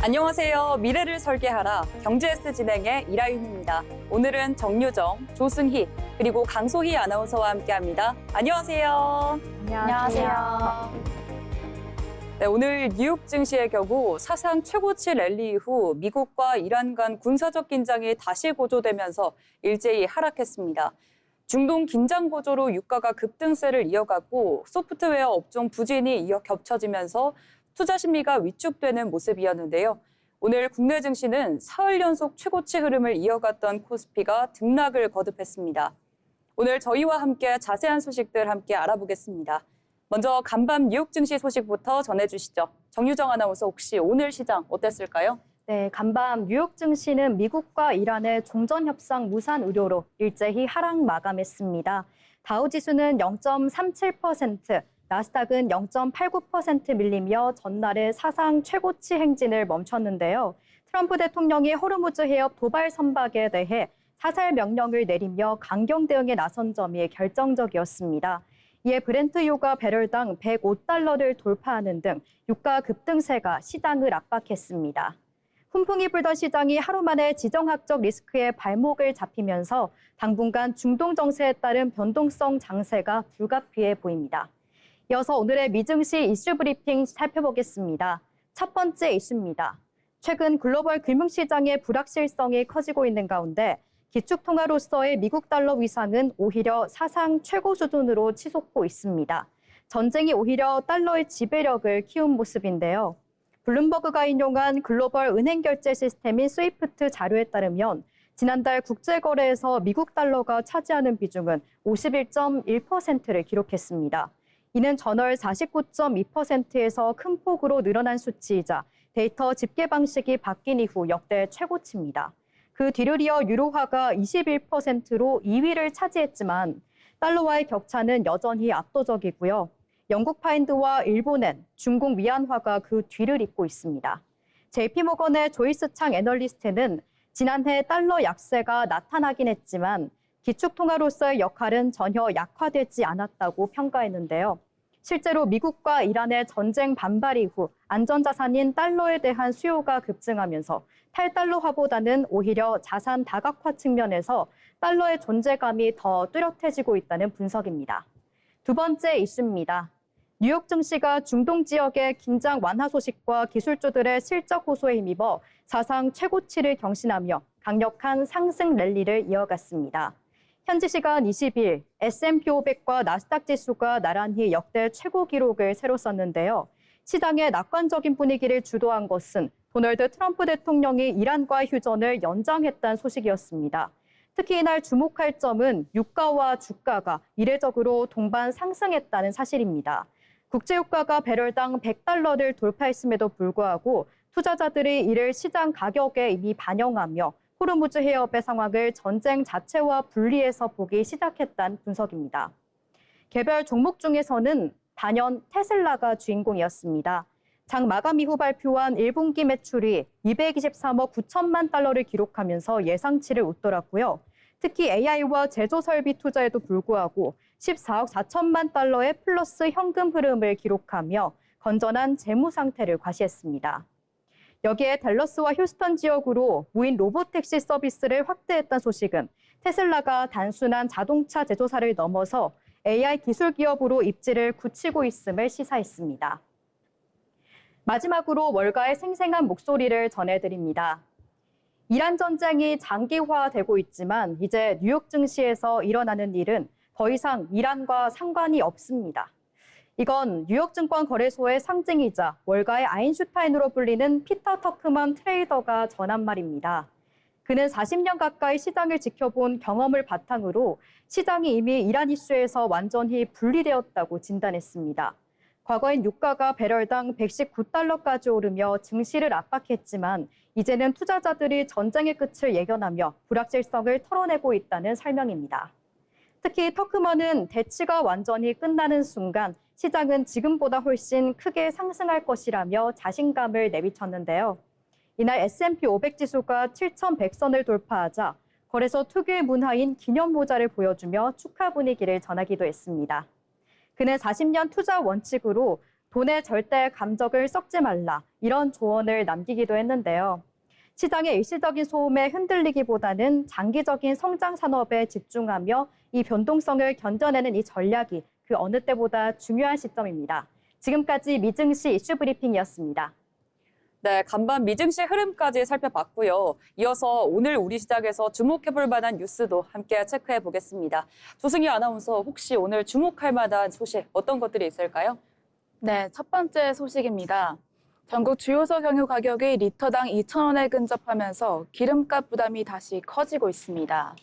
안녕하세요. 미래를 설계하라 경제S 진행의 이라윤입니다. 오늘은 정유정, 조승희, 그리고 강소희 아나운서와 함께합니다. 안녕하세요. 안녕하세요. 네, 오늘 뉴욕 증시의 경우 사상 최고치 랠리 이후 미국과 이란 간 군사적 긴장이 다시 고조되면서 일제히 하락했습니다. 중동 긴장 고조로 유가가 급등세를 이어갔고 소프트웨어 업종 부진이 겹쳐지면서 투자 심리가 위축되는 모습이었는데요. 오늘 국내 증시는 사흘 연속 최고치 흐름을 이어갔던 코스피가 등락을 거듭했습니다. 오늘 저희와 함께 자세한 소식들 함께 알아보겠습니다. 먼저 간밤 뉴욕 증시 소식부터 전해주시죠. 정유정 아나운서, 혹시 오늘 시장 어땠을까요? 네, 간밤 뉴욕 증시는 미국과 이란의 종전 협상 무산 우려로 일제히 하락 마감했습니다. 다우 지수는 0.37%, 나스닥은 0.89% 밀리며 전날의 사상 최고치 행진을 멈췄는데요. 트럼프 대통령이 호르무즈 해협 도발 선박에 대해 사살 명령을 내리며 강경 대응에 나선 점이 결정적이었습니다. 이에 브렌트유가 배럴당 105달러를 돌파하는 등 유가 급등세가 시장을 압박했습니다. 훈풍이 불던 시장이 하루 만에 지정학적 리스크에 발목을 잡히면서 당분간 중동 정세에 따른 변동성 장세가 불가피해 보입니다. 이어서 오늘의 미증시 이슈 브리핑 살펴보겠습니다. 첫 번째 이슈입니다. 최근 글로벌 금융시장의 불확실성이 커지고 있는 가운데 기축통화로서의 미국 달러 위상은 오히려 사상 최고 수준으로 치솟고 있습니다. 전쟁이 오히려 달러의 지배력을 키운 모습인데요. 블룸버그가 인용한 글로벌 은행 결제 시스템인 스위프트 자료에 따르면 지난달 국제거래에서 미국 달러가 차지하는 비중은 51.1%를 기록했습니다. 이는 전월 49.2%에서 큰 폭으로 늘어난 수치이자 데이터 집계 방식이 바뀐 이후 역대 최고치입니다. 그 뒤를 이어 유로화가 21%로 2위를 차지했지만 달러와의 격차는 여전히 압도적이고요. 영국 파운드와 일본엔, 중국 위안화가 그 뒤를 잇고 있습니다. JP모건의 조이스 창 애널리스트는 지난해 달러 약세가 나타나긴 했지만 기축통화로서의 역할은 전혀 약화되지 않았다고 평가했는데요. 실제로 미국과 이란의 전쟁 반발 이후 안전자산인 달러에 대한 수요가 급증하면서 탈달러화보다는 오히려 자산 다각화 측면에서 달러의 존재감이 더 뚜렷해지고 있다는 분석입니다. 두 번째 이슈입니다. 뉴욕 증시가 중동 지역의 긴장 완화 소식과 기술주들의 실적 호소에 힘입어 사상 최고치를 경신하며 강력한 상승 랠리를 이어갔습니다. 현지 시간 20일 S&P 500과 나스닥 지수가 나란히 역대 최고 기록을 새로 썼는데요. 시장의 낙관적인 분위기를 주도한 것은 도널드 트럼프 대통령이 이란과의 휴전을 연장했다는 소식이었습니다. 특히 이날 주목할 점은 유가와 주가가 이례적으로 동반 상승했다는 사실입니다. 국제유가가 배럴당 100달러를 돌파했음에도 불구하고 투자자들이 이를 시장 가격에 이미 반영하며 호르무즈 해협의 상황을 전쟁 자체와 분리해서 보기 시작했다는 분석입니다. 개별 종목 중에서는 단연 테슬라가 주인공이었습니다. 장 마감 이후 발표한 1분기 매출이 223억 9천만 달러를 기록하면서 예상치를 웃돌았고요. 특히 AI와 제조 설비 투자에도 불구하고 14억 4천만 달러의 플러스 현금 흐름을 기록하며 건전한 재무 상태를 과시했습니다. 여기에 댈러스와 휴스턴 지역으로 무인 로보택시 서비스를 확대했다는 소식은 테슬라가 단순한 자동차 제조사를 넘어서 AI 기술 기업으로 입지를 굳히고 있음을 시사했습니다. 마지막으로 월가의 생생한 목소리를 전해드립니다. 이란 전쟁이 장기화되고 있지만 이제 뉴욕 증시에서 일어나는 일은 더 이상 이란과 상관이 없습니다. 이건 뉴욕증권 거래소의 상징이자 월가의 아인슈타인으로 불리는 피터 터크먼 트레이더가 전한 말입니다. 그는 40년 가까이 시장을 지켜본 경험을 바탕으로 시장이 이미 이란 이슈에서 완전히 분리되었다고 진단했습니다. 과거엔 유가가 배럴당 119달러까지 오르며 증시를 압박했지만 이제는 투자자들이 전쟁의 끝을 예견하며 불확실성을 털어내고 있다는 설명입니다. 특히 터크먼은 대치가 완전히 끝나는 순간 시장은 지금보다 훨씬 크게 상승할 것이라며 자신감을 내비쳤는데요. 이날 S&P 500 지수가 7,100선을 돌파하자 거래소 특유의 문화인 기념 모자를 보여주며 축하 분위기를 전하기도 했습니다. 그는 40년 투자 원칙으로 돈에 절대 감정을 썩지 말라 이런 조언을 남기기도 했는데요. 시장의 일시적인 소음에 흔들리기보다는 장기적인 성장 산업에 집중하며 이 변동성을 견뎌내는 이 전략이 그 어느 때보다 중요한 시점입니다. 지금까지 미증시 이슈 브리핑이었습니다. 네, 간밤 미증시 흐름까지 살펴봤고요. 이어서 오늘 우리 시장에서 주목해볼 만한 뉴스도 함께 체크해 보겠습니다. 조승희 아나운서, 혹시 오늘 주목할 만한 소식 어떤 것들이 있을까요? 네, 첫 번째 소식입니다. 전국 주요소 경유 가격이 리터당 2,000원에 근접하면서 기름값 부담이 다시 커지고 있습니다.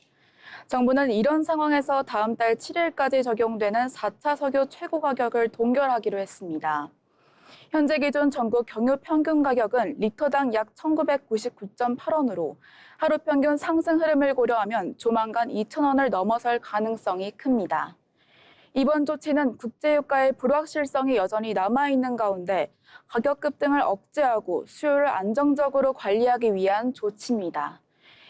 정부는 이런 상황에서 다음 달 7일까지 적용되는 4차 석유 최고 가격을 동결하기로 했습니다. 현재 기준 전국 경유 평균 가격은 리터당 약 1,999.8원으로 하루 평균 상승 흐름을 고려하면 조만간 2,000원을 넘어설 가능성이 큽니다. 이번 조치는 국제유가의 불확실성이 여전히 남아있는 가운데 가격 급등을 억제하고 수요를 안정적으로 관리하기 위한 조치입니다.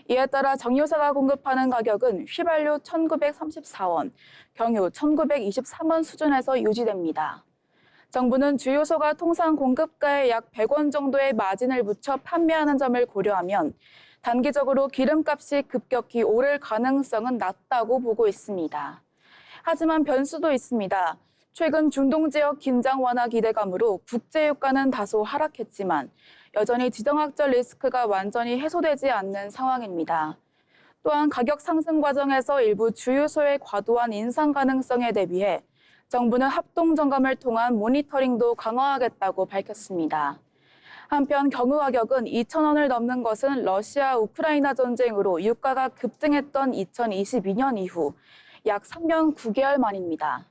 이에 따라 정유사가 공급하는 가격은 휘발유 1,934원, 경유 1,923원 수준에서 유지됩니다. 정부는 주유소가 통상 공급가에 약 100원 정도의 마진을 붙여 판매하는 점을 고려하면 단기적으로 기름값이 급격히 오를 가능성은 낮다고 보고 있습니다. 하지만 변수도 있습니다. 최근 중동 지역 긴장 완화 기대감으로 국제유가는 다소 하락했지만 여전히 지정학적 리스크가 완전히 해소되지 않는 상황입니다. 또한 가격 상승 과정에서 일부 주유소의 과도한 인상 가능성에 대비해 정부는 합동점검을 통한 모니터링도 강화하겠다고 밝혔습니다. 한편 경유 가격은 2,000원을 넘는 것은 러시아 우크라이나 전쟁으로 유가가 급등했던 2022년 이후 약 3년 9개월 만입니다.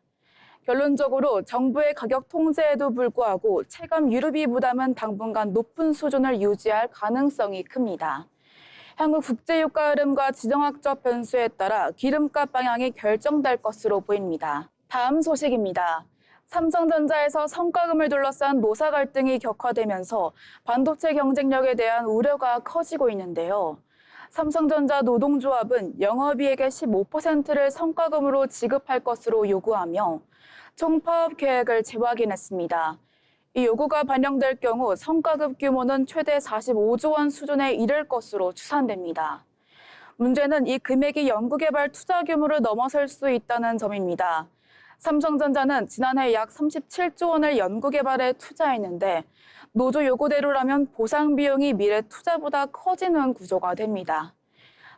결론적으로 정부의 가격 통제에도 불구하고 체감 유류비 부담은 당분간 높은 수준을 유지할 가능성이 큽니다. 향후 국제유가 흐름과 지정학적 변수에 따라 기름값 방향이 결정될 것으로 보입니다. 다음 소식입니다. 삼성전자에서 성과금을 둘러싼 노사 갈등이 격화되면서 반도체 경쟁력에 대한 우려가 커지고 있는데요. 삼성전자 노동조합은 영업이익의 15%를 성과금으로 지급할 것으로 요구하며 총파업 계획을 재확인했습니다. 이 요구가 반영될 경우 성과급 규모는 최대 45조 원 수준에 이를 것으로 추산됩니다. 문제는 이 금액이 연구개발 투자 규모를 넘어설 수 있다는 점입니다. 삼성전자는 지난해 약 37조 원을 연구개발에 투자했는데 노조 요구대로라면 보상 비용이 미래 투자보다 커지는 구조가 됩니다.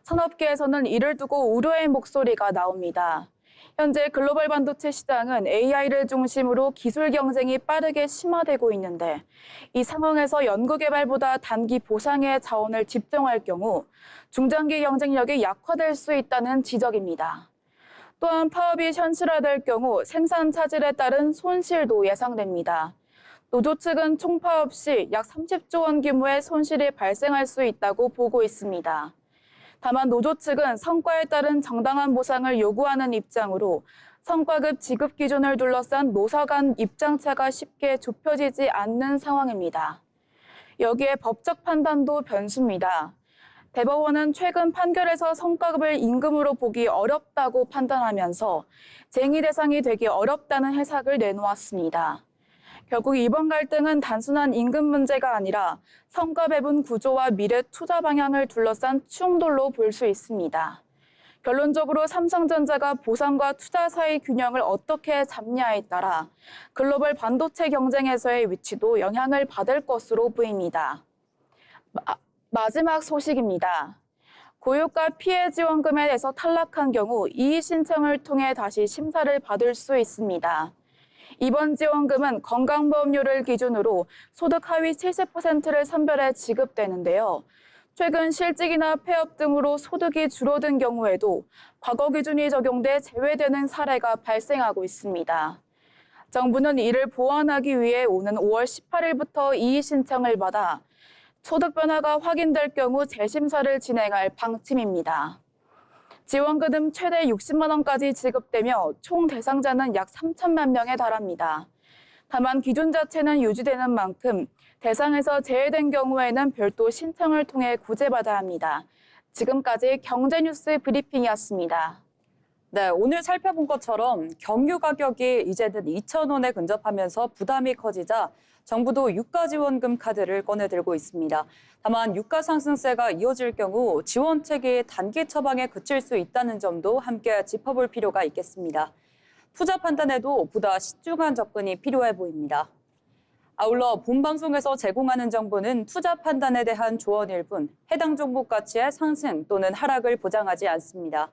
산업계에서는 이를 두고 우려의 목소리가 나옵니다. 현재 글로벌 반도체 시장은 AI를 중심으로 기술 경쟁이 빠르게 심화되고 있는데 이 상황에서 연구개발보다 단기 보상의 자원을 집중할 경우 중장기 경쟁력이 약화될 수 있다는 지적입니다. 또한 파업이 현실화될 경우 생산 차질에 따른 손실도 예상됩니다. 노조 측은 총파업 시 약 30조 원 규모의 손실이 발생할 수 있다고 보고 있습니다. 다만 노조 측은 성과에 따른 정당한 보상을 요구하는 입장으로 성과급 지급 기준을 둘러싼 노사 간 입장차가 쉽게 좁혀지지 않는 상황입니다. 여기에 법적 판단도 변수입니다. 대법원은 최근 판결에서 성과급을 임금으로 보기 어렵다고 판단하면서 쟁의 대상이 되기 어렵다는 해석을 내놓았습니다. 결국 이번 갈등은 단순한 임금 문제가 아니라 성과 배분 구조와 미래 투자 방향을 둘러싼 충돌로 볼 수 있습니다. 결론적으로 삼성전자가 보상과 투자 사이 균형을 어떻게 잡냐에 따라 글로벌 반도체 경쟁에서의 위치도 영향을 받을 것으로 보입니다. 마지막 소식입니다. 고유가 피해 지원금에 대해서 탈락한 경우 이의 신청을 통해 다시 심사를 받을 수 있습니다. 이번 지원금은 건강보험료를 기준으로 소득 하위 70%를 선별해 지급되는데요. 최근 실직이나 폐업 등으로 소득이 줄어든 경우에도 과거 기준이 적용돼 제외되는 사례가 발생하고 있습니다. 정부는 이를 보완하기 위해 오는 5월 18일부터 이의 신청을 받아 소득 변화가 확인될 경우 재심사를 진행할 방침입니다. 지원금은 최대 60만 원까지 지급되며 총 대상자는 약 3천만 명에 달합니다. 다만 기준 자체는 유지되는 만큼 대상에서 제외된 경우에는 별도 신청을 통해 구제받아야 합니다. 지금까지 경제뉴스 브리핑이었습니다. 네, 오늘 살펴본 것처럼 경유 가격이 이제는 2,000원에 근접하면서 부담이 커지자 정부도 유가 지원금 카드를 꺼내들고 있습니다. 다만 유가 상승세가 이어질 경우 지원책이 단기 처방에 그칠 수 있다는 점도 함께 짚어볼 필요가 있겠습니다. 투자 판단에도 보다 신중한 접근이 필요해 보입니다. 아울러 본 방송에서 제공하는 정보는 투자 판단에 대한 조언일 뿐 해당 종목 가치의 상승 또는 하락을 보장하지 않습니다.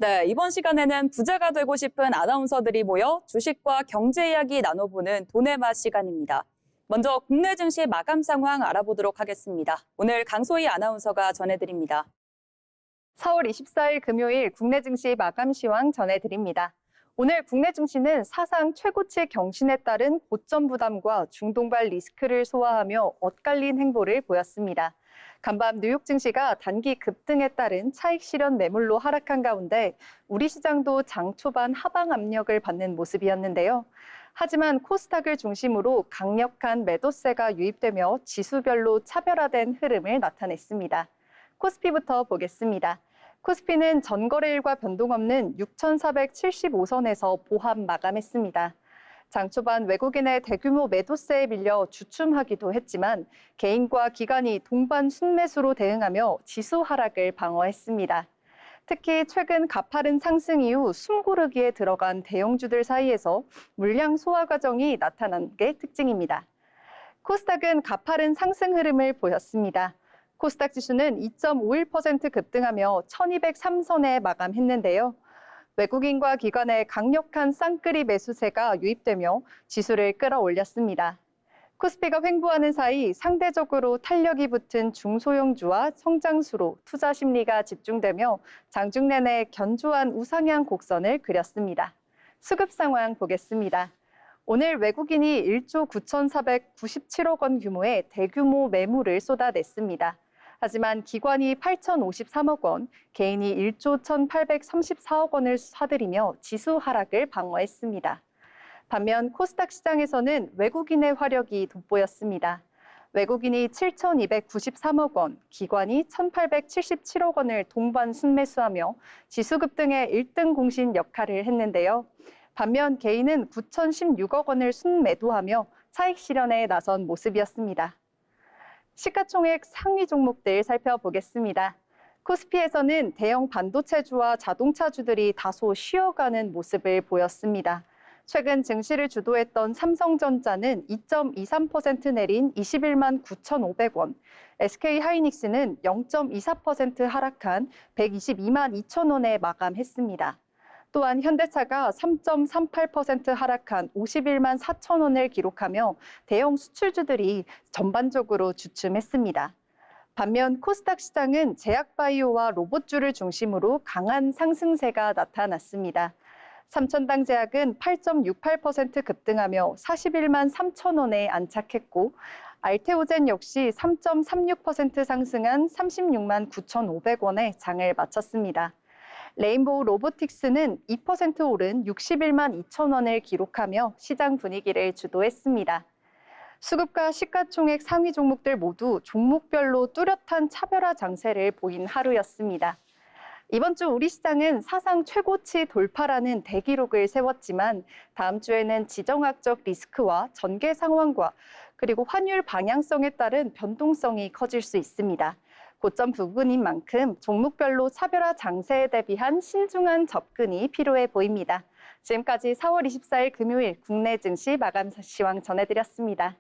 네, 이번 시간에는 부자가 되고 싶은 아나운서들이 모여 주식과 경제 이야기 나눠보는 돈의 맛 시간입니다. 먼저 국내 증시 마감 상황 알아보도록 하겠습니다. 오늘 강소희 아나운서가 전해드립니다. 4월 24일 금요일 국내 증시 마감 시황 전해드립니다. 오늘 국내 증시는 사상 최고치 경신에 따른 고점 부담과 중동발 리스크를 소화하며 엇갈린 행보를 보였습니다. 간밤 뉴욕 증시가 단기 급등에 따른 차익 실현 매물로 하락한 가운데 우리 시장도 장 초반 하방 압력을 받는 모습이었는데요. 하지만 코스닥을 중심으로 강력한 매도세가 유입되며 지수별로 차별화된 흐름을 나타냈습니다. 코스피부터 보겠습니다. 코스피는 전거래일과 변동 없는 6,475선에서 보합 마감했습니다. 장 초반 외국인의 대규모 매도세에 밀려 주춤하기도 했지만 개인과 기관이 동반 순매수로 대응하며 지수 하락을 방어했습니다. 특히 최근 가파른 상승 이후 숨고르기에 들어간 대형주들 사이에서 물량 소화 과정이 나타난 게 특징입니다. 코스닥은 가파른 상승 흐름을 보였습니다. 코스닥 지수는 2.51% 급등하며 1203선에 마감했는데요. 외국인과 기관의 강력한 쌍끌이 매수세가 유입되며 지수를 끌어올렸습니다. 코스피가 횡보하는 사이 상대적으로 탄력이 붙은 중소형주와 성장수로 투자 심리가 집중되며 장중 내내 견조한 우상향 곡선을 그렸습니다. 수급 상황 보겠습니다. 오늘 외국인이 1조 9,497억 원 규모의 대규모 매물을 쏟아냈습니다. 하지만 기관이 8,053억 원, 개인이 1조 1,834억 원을 사들이며 지수 하락을 방어했습니다. 반면 코스닥 시장에서는 외국인의 화력이 돋보였습니다. 외국인이 7,293억 원, 기관이 1,877억 원을 동반 순매수하며 지수 급등의 1등 공신 역할을 했는데요. 반면 개인은 9,016억 원을 순매도하며 차익 실현에 나선 모습이었습니다. 시가총액 상위 종목들 살펴보겠습니다. 코스피에서는 대형 반도체주와 자동차주들이 다소 쉬어가는 모습을 보였습니다. 최근 증시를 주도했던 삼성전자는 2.23% 내린 21만 9,500원, SK하이닉스는 0.24% 하락한 122만 2천 원에 마감했습니다. 또한 현대차가 3.38% 하락한 51만 4천 원을 기록하며 대형 수출주들이 전반적으로 주춤했습니다. 반면 코스닥 시장은 제약바이오와 로봇주를 중심으로 강한 상승세가 나타났습니다. 삼천당 제약은 8.68% 급등하며 41만 3천 원에 안착했고 알테오젠 역시 3.36% 상승한 36만 9,500원에 장을 마쳤습니다. 레인보우 로보틱스는 2% 오른 61만 2천 원을 기록하며 시장 분위기를 주도했습니다. 수급과 시가총액 상위 종목들 모두 종목별로 뚜렷한 차별화 장세를 보인 하루였습니다. 이번 주 우리 시장은 사상 최고치 돌파라는 대기록을 세웠지만 다음 주에는 지정학적 리스크와 전개 상황과 그리고 환율 방향성에 따른 변동성이 커질 수 있습니다. 고점 부근인 만큼 종목별로 차별화 장세에 대비한 신중한 접근이 필요해 보입니다. 지금까지 4월 24일 금요일 국내 증시 마감 시황 전해드렸습니다.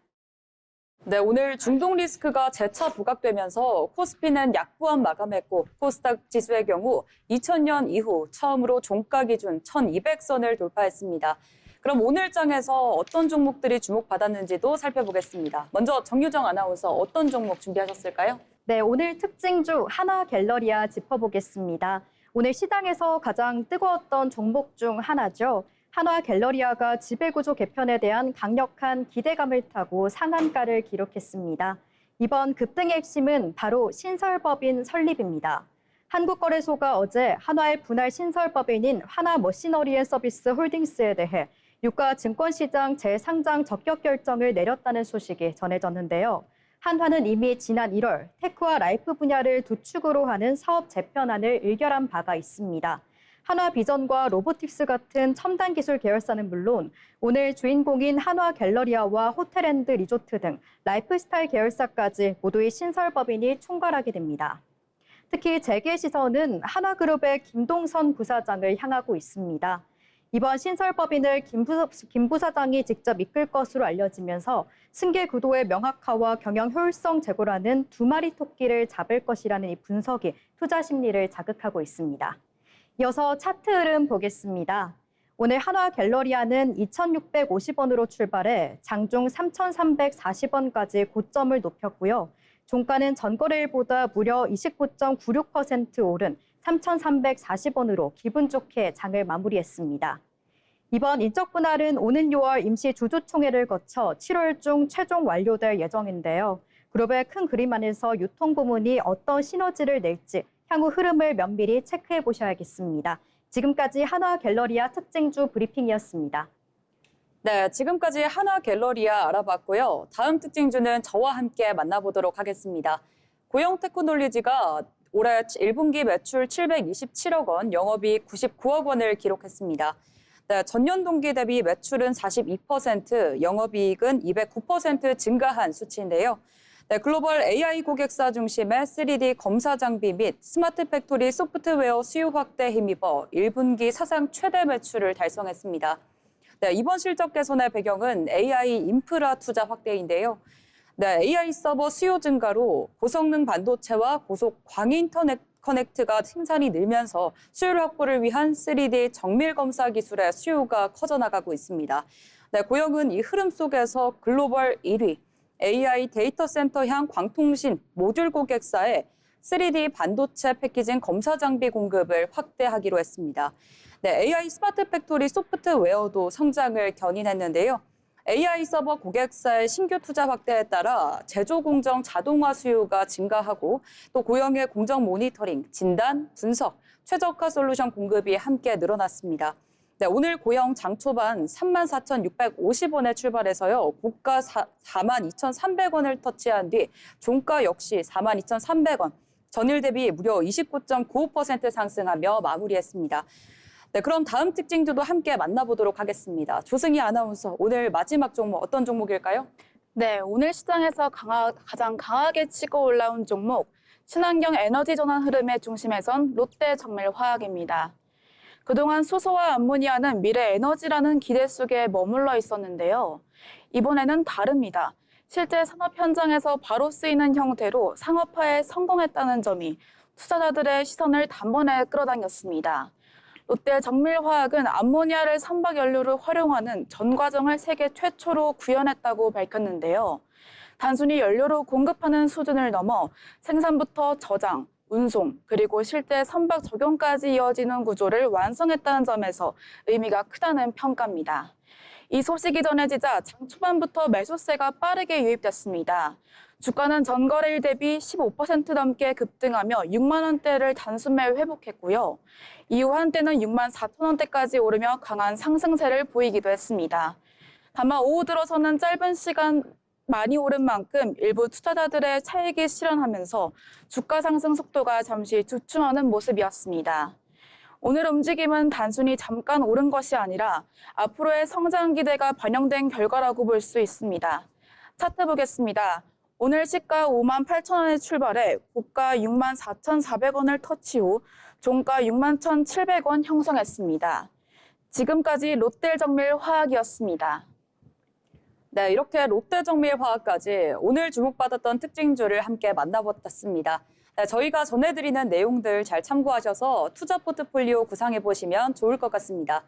네, 오늘 중동 리스크가 재차 부각되면서 코스피는 약보합 마감했고 코스닥 지수의 경우 2000년 이후 처음으로 종가 기준 1200선을 돌파했습니다. 그럼 오늘 장에서 어떤 종목들이 주목받았는지도 살펴보겠습니다. 먼저 정유정 아나운서 어떤 종목 준비하셨을까요? 네, 오늘 특징주 하나갤러리아 짚어보겠습니다. 오늘 시장에서 가장 뜨거웠던 종목 중 하나죠. 하나갤러리아가 지배구조 개편에 대한 강력한 기대감을 타고 상한가를 기록했습니다. 이번 급등의 핵심은 바로 신설법인 설립입니다. 한국거래소가 어제 한화의 분할 신설법인인 하나머시너리앤서비스 홀딩스에 대해 유가 증권시장 재상장 적격 결정을 내렸다는 소식이 전해졌는데요. 한화는 이미 지난 1월 테크와 라이프 분야를 두 축으로 하는 사업 재편안을 의결한 바가 있습니다. 한화비전과 로보틱스 같은 첨단 기술 계열사는 물론 오늘 주인공인 한화갤러리아와 호텔앤드 리조트 등 라이프스타일 계열사까지 모두의 신설법인이 총괄하게 됩니다. 특히 재계 시선은 한화그룹의 김동선 부사장을 향하고 있습니다. 이번 신설법인을 김 부사장이 직접 이끌 것으로 알려지면서 승계 구도의 명확화와 경영 효율성 제고라는 두 마리 토끼를 잡을 것이라는 이 분석이 투자 심리를 자극하고 있습니다. 이어서 차트 흐름 보겠습니다. 오늘 한화갤러리아는 2,650원으로 출발해 장중 3,340원까지 고점을 높였고요. 종가는 전거래일보다 무려 29.96% 오른 3,340원으로 기분 좋게 장을 마무리했습니다. 이번 인적 분할은 오는 6월 임시 주주총회를 거쳐 7월 중 최종 완료될 예정인데요. 그룹의 큰 그림 안에서 유통 부문이 어떤 시너지를 낼지 향후 흐름을 면밀히 체크해 보셔야겠습니다. 지금까지 한화갤러리아 특징주 브리핑이었습니다. 네, 지금까지 한화갤러리아 알아봤고요. 다음 특징주는 저와 함께 만나보도록 하겠습니다. 고영테크놀리지가 올해 1분기 매출 727억 원, 영업이익 99억 원을 기록했습니다. 네, 전년 동기 대비 매출은 42%, 영업이익은 209% 증가한 수치인데요. 네, 글로벌 AI 고객사 중심의 3D 검사 장비 및 스마트 팩토리 소프트웨어 수요 확대에 힘입어 1분기 사상 최대 매출을 달성했습니다. 네, 이번 실적 개선의 배경은 AI 인프라 투자 확대인데요. 네, AI 서버 수요 증가로 고성능 반도체와 고속 광인터넷 커넥트가 생산이 늘면서 수요 확보를 위한 3D 정밀 검사 기술의 수요가 커져나가고 있습니다. 네, 고영은 이 흐름 속에서 글로벌 1위 AI 데이터 센터향 광통신 모듈 고객사에 3D 반도체 패키징 검사 장비 공급을 확대하기로 했습니다. 네, AI 스마트 팩토리 소프트웨어도 성장을 견인했는데요. AI 서버 고객사의 신규 투자 확대에 따라 제조 공정 자동화 수요가 증가하고 또 고영의 공정 모니터링, 진단, 분석, 최적화 솔루션 공급이 함께 늘어났습니다. 네, 오늘 고영 장 초반 34,650원에 출발해서요. 고가 42,300원을 터치한 뒤 종가 역시 42,300원, 전일 대비 무려 29.95% 상승하며 마무리했습니다. 네, 그럼 다음 특징주도 함께 만나보도록 하겠습니다. 조승희 아나운서, 오늘 마지막 종목 어떤 종목일까요? 네, 오늘 시장에서 가장 강하게 치고 올라온 종목, 친환경 에너지 전환 흐름의 중심에선 롯데정밀화학입니다. 그동안 수소와 암모니아는 미래 에너지라는 기대 속에 머물러 있었는데요. 이번에는 다릅니다. 실제 산업 현장에서 바로 쓰이는 형태로 상업화에 성공했다는 점이 투자자들의 시선을 단번에 끌어당겼습니다. 롯데정밀화학은 암모니아를 선박 연료로 활용하는 전 과정을 세계 최초로 구현했다고 밝혔는데요. 단순히 연료로 공급하는 수준을 넘어 생산부터 저장, 운송, 그리고 실제 선박 적용까지 이어지는 구조를 완성했다는 점에서 의미가 크다는 평가입니다. 이 소식이 전해지자 장 초반부터 매수세가 빠르게 유입됐습니다. 주가는 전거래일 대비 15% 넘게 급등하며 6만 원대를 단숨에 회복했고요. 이후 한때는 6만 4천 원대까지 오르며 강한 상승세를 보이기도 했습니다. 다만 오후 들어서는 짧은 시간 많이 오른 만큼 일부 투자자들의 차익이 실현하면서 주가 상승 속도가 잠시 주춤하는 모습이었습니다. 오늘 움직임은 단순히 잠깐 오른 것이 아니라 앞으로의 성장 기대가 반영된 결과라고 볼 수 있습니다. 차트 보겠습니다. 오늘 시가 5만 8천 원에 출발해 고가 6만 4,400원을 터치 후 종가 6만 1,700원 형성했습니다. 지금까지 롯데정밀화학이었습니다. 네, 이렇게 롯데정밀화학까지 오늘 주목받았던 특징주를 함께 만나봤습니다. 네, 저희가 전해드리는 내용들 잘 참고하셔서 투자 포트폴리오 구상해보시면 좋을 것 같습니다.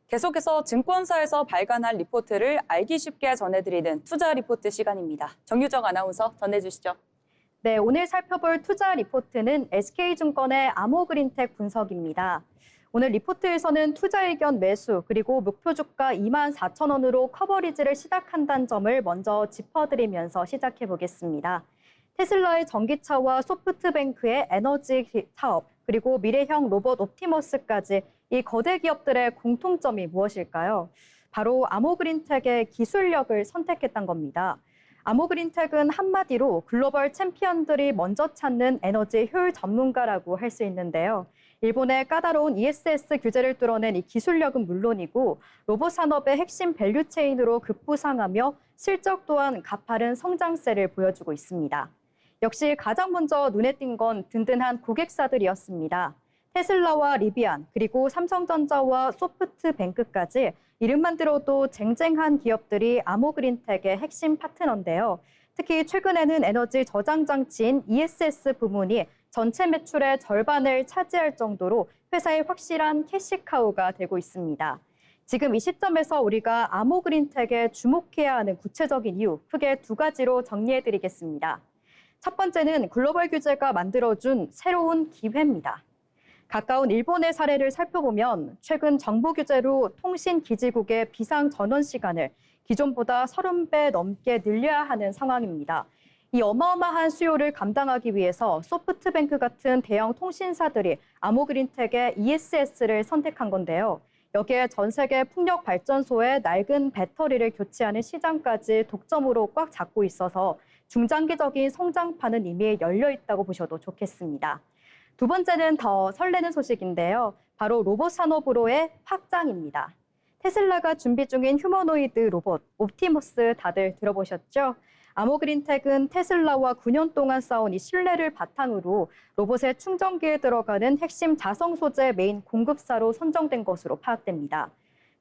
계속해서 증권사에서 발간한 리포트를 알기 쉽게 전해드리는 투자 리포트 시간입니다. 정유정 아나운서 전해주시죠. 네, 오늘 살펴볼 투자 리포트는 SK증권의 아모그린텍 분석입니다. 오늘 리포트에서는 투자 의견 매수 그리고 목표 주가 2만 4천 원으로 커버리지를 시작한다는 점을 먼저 짚어드리면서 시작해 보겠습니다. 테슬라의 전기차와 소프트뱅크의 에너지 사업, 그리고 미래형 로봇 옵티머스까지 이 거대 기업들의 공통점이 무엇일까요? 바로 아모그린텍의 기술력을 선택했던 겁니다. 아모그린텍은 한마디로 글로벌 챔피언들이 먼저 찾는 에너지 효율 전문가라고 할 수 있는데요. 일본의 까다로운 ESS 규제를 뚫어낸 이 기술력은 물론이고 로봇 산업의 핵심 밸류체인으로 급부상하며 실적 또한 가파른 성장세를 보여주고 있습니다. 역시 가장 먼저 눈에 띈 건 든든한 고객사들이었습니다. 테슬라와 리비안, 그리고 삼성전자와 소프트뱅크까지 이름만 들어도 쟁쟁한 기업들이 아모그린텍의 핵심 파트너인데요. 특히 최근에는 에너지 저장 장치인 ESS 부문이 전체 매출의 절반을 차지할 정도로 회사의 확실한 캐시카우가 되고 있습니다. 지금 이 시점에서 우리가 아모그린텍에 주목해야 하는 구체적인 이유 크게 두 가지로 정리해드리겠습니다. 첫 번째는 글로벌 규제가 만들어준 새로운 기회입니다. 가까운 일본의 사례를 살펴보면 최근 정부 규제로 통신 기지국의 비상 전원 시간을 기존보다 30배 넘게 늘려야 하는 상황입니다. 이 어마어마한 수요를 감당하기 위해서 소프트뱅크 같은 대형 통신사들이 아모그린텍의 ESS를 선택한 건데요. 여기에 전 세계 풍력 발전소의 낡은 배터리를 교체하는 시장까지 독점으로 꽉 잡고 있어서 중장기적인 성장판은 이미 열려 있다고 보셔도 좋겠습니다. 두 번째는 더 설레는 소식인데요. 바로 로봇 산업으로의 확장입니다. 테슬라가 준비 중인 휴머노이드 로봇 옵티머스 다들 들어보셨죠? 아모그린텍은 테슬라와 9년 동안 쌓은 이 신뢰를 바탕으로 로봇의 충전기에 들어가는 핵심 자성 소재 메인 공급사로 선정된 것으로 파악됩니다.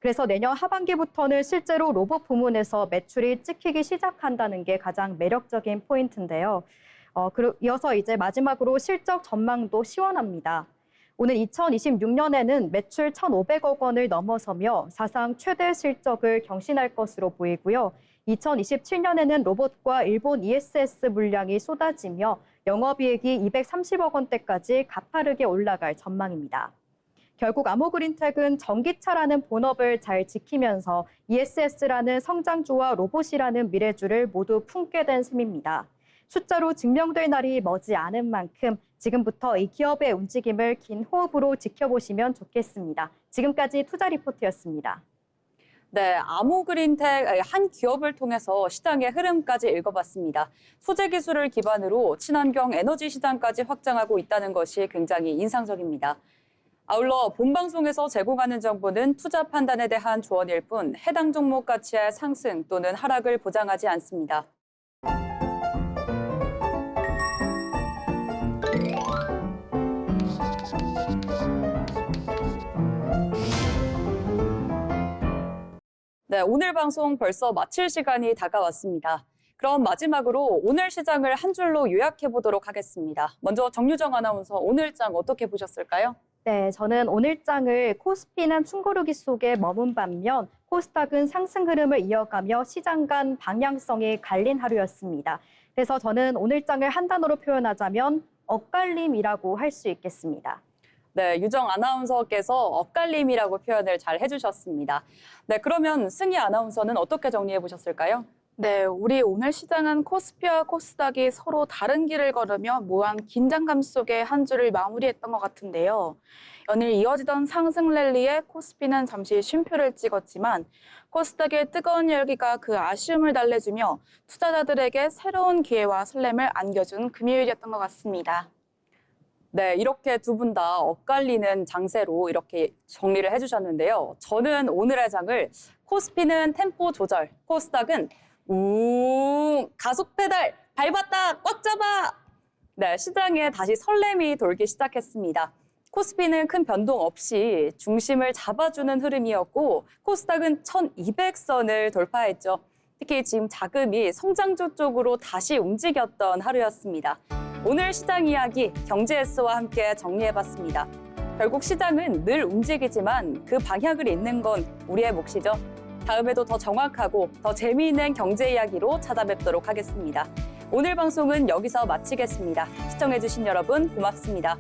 그래서 내년 하반기부터는 실제로 로봇 부문에서 매출이 찍히기 시작한다는 게 가장 매력적인 포인트인데요. 이어서 이제 마지막으로 실적 전망도 시원합니다. 오늘 2026년에는 매출 1,500억 원을 넘어서며 사상 최대 실적을 경신할 것으로 보이고요. 2027년에는 로봇과 일본 ESS 물량이 쏟아지며 영업이익이 230억 원대까지 가파르게 올라갈 전망입니다. 결국 아모그린텍은 전기차라는 본업을 잘 지키면서 ESS라는 성장주와 로봇이라는 미래주를 모두 품게 된 셈입니다. 숫자로 증명될 날이 머지 않은 만큼 지금부터 이 기업의 움직임을 긴 호흡으로 지켜보시면 좋겠습니다. 지금까지 투자 리포트였습니다. 네, 아모그린텍 한 기업을 통해서 시장의 흐름까지 읽어봤습니다. 소재 기술을 기반으로 친환경 에너지 시장까지 확장하고 있다는 것이 굉장히 인상적입니다. 아울러 본방송에서 제공하는 정보는 투자 판단에 대한 조언일 뿐 해당 종목 가치의 상승 또는 하락을 보장하지 않습니다. 네, 오늘 방송 벌써 마칠 시간이 다가왔습니다. 그럼 마지막으로 오늘 시장을 한 줄로 요약해 보도록 하겠습니다. 먼저 정유정 아나운서 오늘 장 어떻게 보셨을까요? 네, 저는 오늘장을 코스피는 충고르기 속에 머문 반면 코스닥은 상승 흐름을 이어가며 시장 간 방향성이 갈린 하루였습니다. 그래서 저는 오늘장을 한 단어로 표현하자면 엇갈림이라고 할 수 있겠습니다. 네, 유정 아나운서께서 엇갈림이라고 표현을 잘 해주셨습니다. 네, 그러면 승희 아나운서는 어떻게 정리해 보셨을까요? 네, 우리 오늘 시장은 코스피와 코스닥이 서로 다른 길을 걸으며 묘한 긴장감 속에 한 주를 마무리했던 것 같은데요. 연일 이어지던 상승 랠리에 코스피는 잠시 쉼표를 찍었지만 코스닥의 뜨거운 열기가 그 아쉬움을 달래주며 투자자들에게 새로운 기회와 설렘을 안겨준 금요일이었던 것 같습니다. 네, 이렇게 두 분 다 엇갈리는 장세로 이렇게 정리를 해주셨는데요. 저는 오늘의 장을 코스피는 템포 조절, 코스닥은 가속 페달 밟았다 꽉 잡아. 네, 시장에 다시 설렘이 돌기 시작했습니다. 코스피는 큰 변동 없이 중심을 잡아주는 흐름이었고 코스닥은 1200선을 돌파했죠. 특히 지금 자금이 성장주 쪽으로 다시 움직였던 하루였습니다. 오늘 시장 이야기 경제S와 함께 정리해봤습니다. 결국 시장은 늘 움직이지만 그 방향을 잇는 건 우리의 몫이죠. 다음에도 더 정확하고 더 재미있는 경제 이야기로 찾아뵙도록 하겠습니다. 오늘 방송은 여기서 마치겠습니다. 시청해주신 여러분 고맙습니다.